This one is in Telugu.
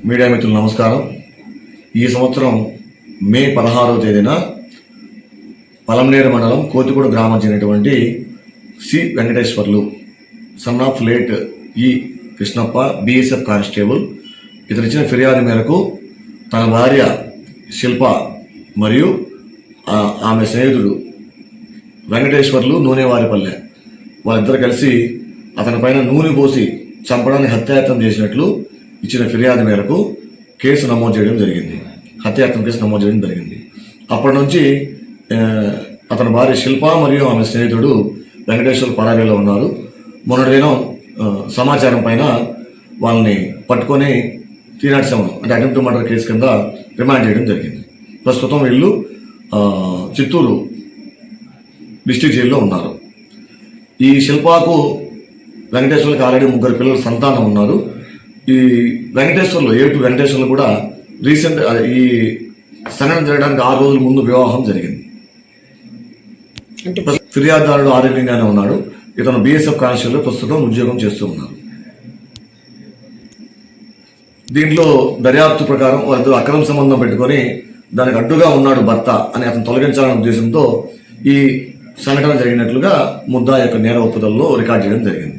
మీడియా మిత్రులు నమస్కారం. ఈ సంవత్సరం మే 16వ తేదీన పలంనేరు మండలం కోతిగూడ గ్రామం చెందినటువంటి C Venkateswarlu son of late E Krishnappa BSF constable ఇతను ఇచ్చిన ఫిర్యాదు మేరకు తన భార్య శిల్ప మరియు ఆమె స్నేహితుడు వెంకటేశ్వర్లు నూనెవారిపల్లె వాళ్ళిద్దరు కలిసి అతని పైన నూనె పోసి చంపడానికి హత్యాయత్నం చేసినట్లు ఇచ్చిన ఫిర్యాదు మేరకు కేసు నమోదు చేయడం జరిగింది. హత్యాయత్నం కేసు నమోదు చేయడం జరిగింది. అప్పటి నుంచి అతని భార్య శిల్ప మరియు ఆమె స్నేహితుడు వెంకటేశ్వర్ పరారీలో ఉన్నారు. మొన్నటి దినం సమాచారం పైన వాళ్ళని పట్టుకొని 307 అంటే అటెంప్ట్ మర్డర్ కేసు కింద రిమాండ్ చేయడం జరిగింది. ప్రస్తుతం వీళ్ళు చిత్తూరు డిస్ట్రిక్ట్ జైల్లో ఉన్నారు. ఈ శిల్పకు వెంకటేశ్వర్లకు ఆల్రెడీ 3 పిల్లల సంతానం ఉన్నారు. ఈ వెంకటేశ్వర్లు వెంకటేశ్వర్లు కూడా రీసెంట్ ఈ సంఘటన జరగడానికి 6 రోజుల ముందు వివాహం జరిగింది. ఫిర్యాదుదారుడు ఆరోగ్యంగానే ఉన్నాడు. ఇతను BSF కానిస్టేబుల్ ప్రస్తుతం ఉద్యోగం చేస్తూ ఉన్నారు. దీంట్లో దర్యాప్తు ప్రకారం వాళ్ళతో అక్రమ సంబంధం పెట్టుకొని దానికి అడ్డుగా ఉన్నాడు భర్త అని అతను తొలగించాలనే ఉద్దేశంతో ఈ సంఘటన జరిగినట్లుగా ముద్దాయి యొక్క నేర ఒప్పుదలలో రికార్డ్ చేయడం జరిగింది.